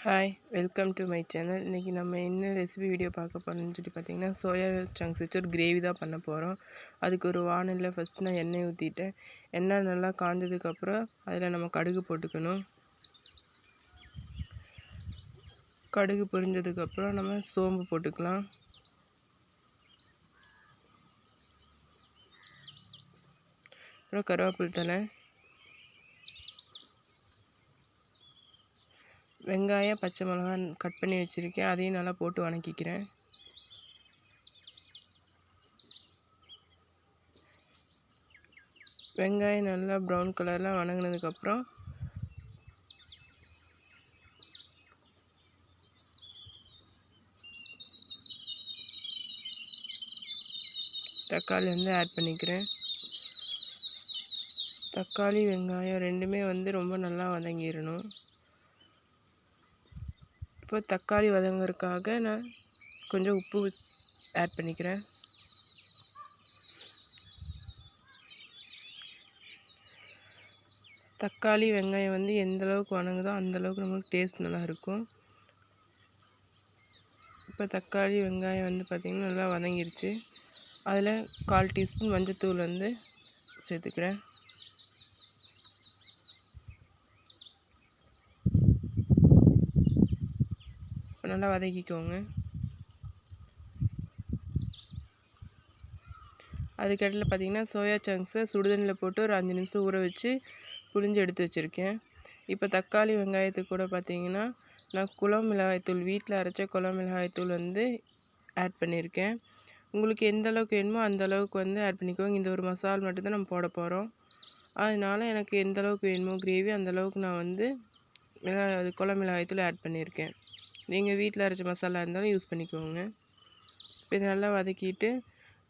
Hi, welcome to my channel. இன்றைக்கி நம்ம என்ன ரெசிபி வீடியோ பார்க்க போகிறோம்னு சொல்லி பார்த்தீங்கன்னா, சோயா சங்க்ஸ் வச்சு ஒரு கிரேவி தான் பண்ண போகிறோம். அதுக்கு ஒரு வானலில் ஃபஸ்ட்டு நான் எண்ணெய் ஊற்றிட்டேன். எண்ணெய் நல்லா காஞ்சதுக்கப்புறம் அதில் நம்ம கடுகு போட்டுக்கணும். கடுகு பொரிஞ்சதுக்கப்புறம் நம்ம சோம்பு போட்டுக்கலாம். அப்புறம் கருவேப்பிலை தழை, வெங்காயம், பச்சை மிளகாய் கட் பண்ணி வச்சுருக்கேன். அதையும் நல்லா போட்டு வதக்கிக்கிறேன். வெங்காயம் நல்லா ப்ரௌன் கலரில் வதங்கினதுக்கப்புறம் தக்காளி ஆட் பண்ணிக்கிறேன். தக்காளி வெங்காயம் ரெண்டுமே ரொம்ப நல்லா வதங்கிடணும். இப்போ தக்காளி வதங்குறதுக்காக நான் கொஞ்சம் உப்பு ஆட் பண்ணிக்கிறேன். தக்காளி வெங்காயம் எந்த அளவுக்கு வதங்குதோ அந்தளவுக்கு நம்மளுக்கு டேஸ்ட் நல்லா இருக்கும். இப்போ தக்காளி வெங்காயம் பார்த்திங்கன்னா நல்லா வதங்கிருச்சு. அதில் 1/4 டீஸ்பூன் மஞ்சத்தூள் சேர்த்துக்கிறேன். இப்போ நல்லா வதக்கிக்கோங்க. அதுக்கடையில் பார்த்திங்கன்னா சோயா சங்க்ஸை சுடுதண்ணியில் போட்டு ஒரு 5 நிமிஷம் ஊற வச்சு புழிஞ்சு எடுத்து வச்சுருக்கேன். இப்போ தக்காளி வெங்காயத்துக்கு கூட பார்த்திங்கன்னா நான் குழம்பு மிளகாய்த்தூள், வீட்டில் அரைச்ச குழம்பு மிளகாய்த்தூள் ஆட் பண்ணியிருக்கேன். உங்களுக்கு எந்த அளவுக்கு வேணுமோ அந்த அளவுக்கு ஆட் பண்ணிக்கோங்க. இந்த ஒரு மசாலா மட்டும்தான் நம்ம போட போகிறோம். அதனால் எனக்கு எந்த அளவுக்கு வேணுமோ கிரேவி அந்தளவுக்கு நான் குழம்பு மிளகாய்த்தூள் ஆட் பண்ணியிருக்கேன். நீங்கள் வீட்டில் அரைச்ச மசாலா இருந்தாலும் யூஸ் பண்ணிக்கோங்க. இப்போ இதை நல்லா வதக்கிட்டு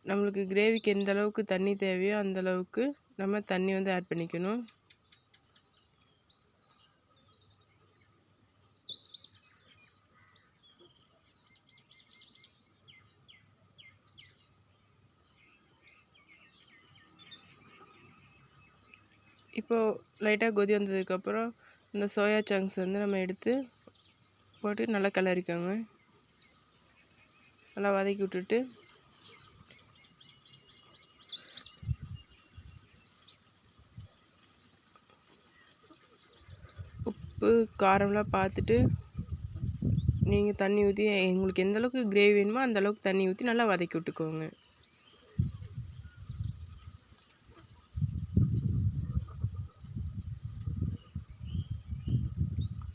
நம்மளுக்கு கிரேவிக்கு எந்த அளவுக்கு தண்ணி தேவையோ அந்தளவுக்கு நம்ம தண்ணி ஆட் பண்ணிக்கணும். இப்போது லைட்டாக கொதி வந்ததுக்கப்புறம் இந்த சோயா சங்க்ஸ் நம்ம எடுத்து போட்டு நல்லா கிளறிக்கோங்க. நல்லா வதக்கி விட்டுட்டு உப்பு காரம்லாம் பார்த்துட்டு நீங்கள் தண்ணி ஊற்றி உங்களுக்கு எந்த அளவுக்கு கிரேவி வேணுமோ அந்தளவுக்கு தண்ணி ஊற்றி நல்லா வதக்கி விட்டுக்கோங்க.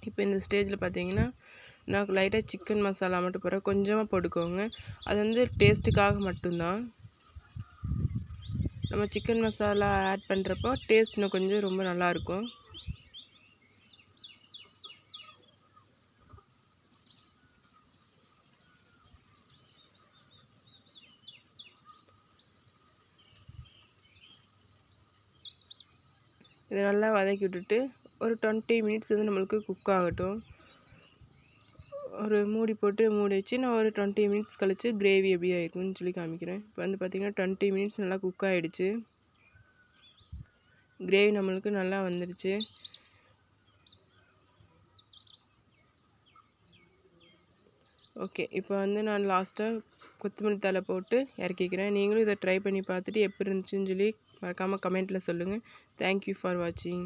இப்போ இந்த ஸ்டேஜில் பார்த்தீங்கன்னா நான் லைட்டாக சிக்கன் மசாலா மட்டும் போடுறேன். கொஞ்சமாக போட்டுக்கோங்க. அது டேஸ்ட்டுக்காக மட்டும்தான். நம்ம சிக்கன் மசாலா ஆட் பண்ணுறப்போ டேஸ்ட் இன்னும் கொஞ்சம் ரொம்ப நல்லாயிருக்கும். இதை நல்லா வதக்கி விட்டுட்டு ஒரு 20 மினிட்ஸ் நம்மளுக்கு குக் ஆகட்டும். ஒரு மூடி போட்டு மூடி வச்சு நான் ஒரு 20 மினிட்ஸ் கழித்து கிரேவி எப்படி ஆகிருக்குன்னு சொல்லி காமிக்கிறேன். இப்போ பார்த்திங்கன்னா 20 மினிட்ஸ் நல்லா குக் ஆகிடுச்சு. கிரேவி நம்மளுக்கு நல்லா வந்துடுச்சு. ஓகே, இப்போ நான் லாஸ்ட்டாக கொத்தமல்லி தழை போட்டு இறக்கிக்கிறேன். நீங்களும் இதை ட்ரை பண்ணி பார்த்துட்டு எப்படி இருந்துச்சுன்னு சொல்லி மறக்காமல் கமெண்ட்டில் சொல்லுங்கள். தேங்க்யூ ஃபார் வாட்சிங்.